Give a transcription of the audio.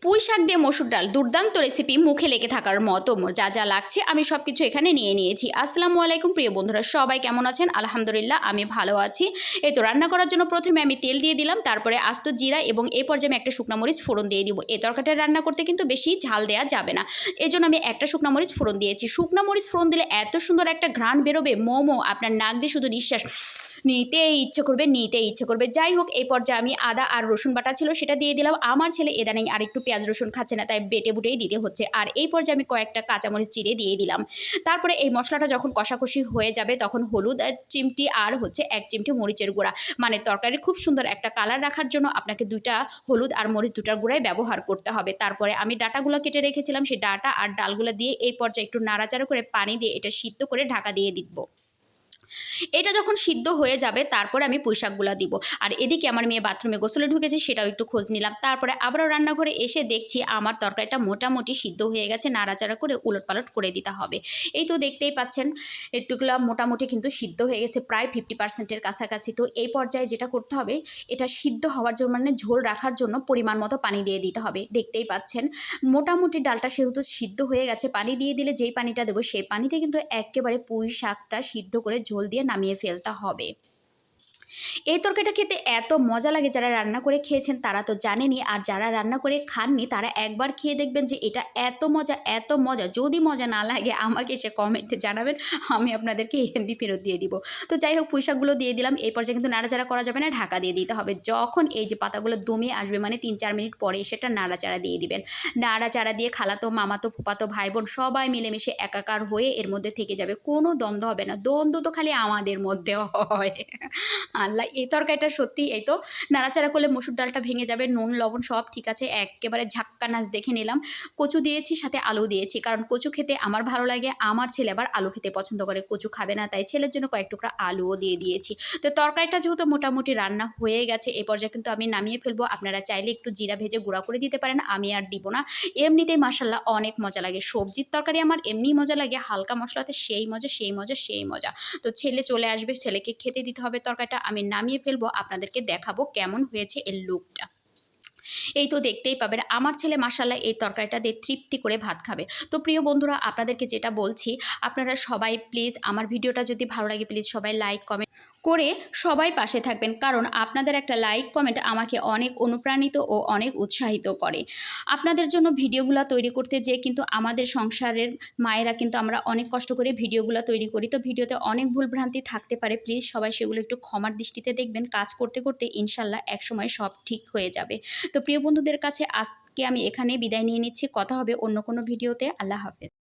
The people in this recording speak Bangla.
পুঁই শাক দিয়ে মসুর ডাল দুর্দান্ত রেসিপি, মুখে লেগে থাকার মতো। যা যা লাগছে আমি সব কিছু এখানে নিয়ে নিয়েছি। আসসালামু আলাইকুম প্রিয় বন্ধুরা, সবাই কেমন আছেন? আলহামদুলিল্লাহ আমি ভালো আছি। এই তো রান্না করার জন্য প্রথমে আমি তেল দিয়ে দিলাম, তারপরে আস্ত জিরা এবং এই পর্যায়ে আমি একটা শুকনো মরিচ ফোড়ন দিয়ে দিব। এই তরকারিটা রান্না করতে কিন্তু বেশি ঝাল দেওয়া যাবে না, এই জন্য আমি একটা শুকনো মরিচ ফোড়ন দিয়েছি। শুকনো মরিচ ফোড়ন দিলে এত সুন্দর একটা ঘ্রাণ বেরোবে, মোমো আপনার নাক দিয়ে শুধু নিঃশ্বাস নিতেই ইচ্ছে করবে। যাই হোক, এই পর্যায়ে আমি আদা আর রসুন বাটা ছিল সেটা দিয়ে দিলাম। আমার ছেলে ইদানিং আর একটু পেঁয়াজ রসুন খাচ্ছে না, তাই বেটে বুটেই দিতে হচ্ছে। আর এই পর্যায়ে আমি কয়েকটা কাঁচামরিচ চিড়ে দিয়ে দিলাম। তারপরে এই মশলাটা যখন কষাকষি হয়ে যাবে তখন হলুদ আর চিমটি আর হচ্ছে 1 চিমটি মরিচের গুঁড়া, মানে তরকারি খুব সুন্দর একটা কালার রাখার জন্য আপনাকে 2টা হলুদ আর মরিচ 2টার গুঁড়াই ব্যবহার করতে হবে। তারপরে আমি ডাটাগুলো কেটে রেখেছিলাম, সেই ডাটা আর ডালগুলো দিয়ে এই পর্যায়ে একটু নাড়াচাড়া করে পানি দিয়ে এটা সিদ্ধ করে ঢাকা দিয়ে দিব। এটা যখন সিদ্ধ হয়ে যাবে তারপরে আমি পুঁইশাকগুলো দিব। আর এদিকে আমার মেয়ে বাথরুমে গোসলে ঢুকেছে, সেটাও একটু খোঁজ নিলাম। তারপরে আবারও রান্নাঘরে এসে দেখছি আমার তরকারিটা মোটামুটি সিদ্ধ হয়ে গেছে, নাড়াচাড়া করে উলটপালট করে দিতে হবে। এই তো দেখতেই পাচ্ছেন একটুগুলো মোটামুটি কিন্তু সিদ্ধ হয়ে গেছে, প্রায় 50%-এর কাছাকাছি। তো এই পর্যায়ে যেটা করতে হবে, এটা সিদ্ধ হওয়ার জন্য মানে ঝোল রাখার জন্য পরিমাণ মতো পানি দিয়ে দিতে হবে। দেখতেই পাচ্ছেন মোটামুটি ডালটা সেহেতু সিদ্ধ হয়ে গেছে, পানি দিয়ে দিলে যেই পানিটা দেবো সেই পানিতে কিন্তু একেবারে পুঁই শাকটা সিদ্ধ করে ঝোল দিয়ে নামিয়ে ফেলতে হবে। এই তরকারিটা খেতে এত মজা লাগে, যারা রান্না করে খেয়েছেন তারা তো জানেনই, আর যারা রান্না করে খাননি তারা একবার খেয়ে দেখবেন যে এটা এত মজা। যদি মজা না লাগে আমাকে সে কমেন্টে জানাবেন, আমি আপনাদেরকে এমনি ফেরত দিয়ে দিব। তো যাই হোক, পুঁইশাকগুলো দিয়ে দিলাম। এই পর্যায়ে কিন্তু নাড়াচাড়া করা যাবে না, ঢাকা দিয়ে দিতে হবে। যখন এই যে পাতাগুলো দমে আসবে মানে 3-4 মিনিট পরে সেটা নাড়াচাড়া দিয়ে দিবেন। নাড়াচাড়া দিয়ে খালাতো মামাতো ফুপাতো ভাই বোন সবাই মিলেমিশে একাকার হয়ে এর মধ্যে থেকে যাবে, কোনো দ্বন্দ্ব হবে না। দ্বন্দ্ব তো খালি আমাদের মধ্যে হয়। আল্লাহ, এই তরকারিটা সত্যি এই তো নাড়াচাড়া করলে মসুর ডালটা ভেঙে যাবে। নুন লবণ সব ঠিক আছে, একেবারে ঝাক্কা নাচ দেখে নিলাম। কচু দিয়েছি, সাথে আলু দিয়েছি, কারণ কচু খেতে আমার ভালো লাগে, আমার ছেলে আবার আলু খেতে পছন্দ করে, কচু খাবে না, তাই ছেলের জন্য কয়েক টুকরা আলুও দিয়ে দিয়েছি। তো তরকারিটা যেহেতু মোটামুটি রান্না হয়ে গেছে, এই পর্যায়ে কিন্তু আমি নামিয়ে ফেলবো। আপনারা চাইলে একটু জিরা ভেজে গুঁড়া করে দিতে পারেন, আমি আর দিব না। এমনিতেই মাশাআল্লাহ অনেক মজা লাগে। সবজির তরকারি আমার এমনিই মজা লাগে, হালকা মশলাতে সেই মজা। তো ছেলে চলে আসবে, ছেলেকে খেতে দিতে হবে তরকারিটা। আমি নামিয়ে ফেলবো, আপনাদেরকে দেখাবো কেমন হয়েছে এর লুকটা। এই তো দেখতেই পাবেন আমার ছেলে মাশাআল্লাহ এই তরকারিটা দিয়ে তৃপ্তি করে ভাত খাবে। তো প্রিয় বন্ধুরা, আপনাদেরকে যেটা বলছি, আপনারা সবাই প্লিজ আমার ভিডিওটা যদি ভালো লাগে প্লিজ সবাই লাইক কমেন্ট করে সবাই পাশে থাকবেন, কারণ আপনাদের একটা লাইক কমেন্ট আমাকে অনেক অনুপ্রাণিত ও অনেক উৎসাহিত করে। আপনাদের জন্য ভিডিওগুলো তৈরি করতে যেয়ে কিন্তু আমাদের সংসারের মায়েরা কিন্তু আমরা অনেক কষ্ট করে ভিডিওগুলো তৈরি করি। তো ভিডিওতে অনেক ভুলভ্রান্তি থাকতে পারে, প্লিজ সবাই সেগুলো একটু ক্ষমার দৃষ্টিতে দেখবেন। কাজ করতে করতে ইনশাল্লাহ একসময় সব ঠিক হয়ে যাবে। তো প্রিয় বন্ধুদের কাছে আজকে আমি এখানে বিদায় নিয়ে নিচ্ছি। কথা হবে অন্য কোনো ভিডিওতে। আল্লাহ হাফেজ।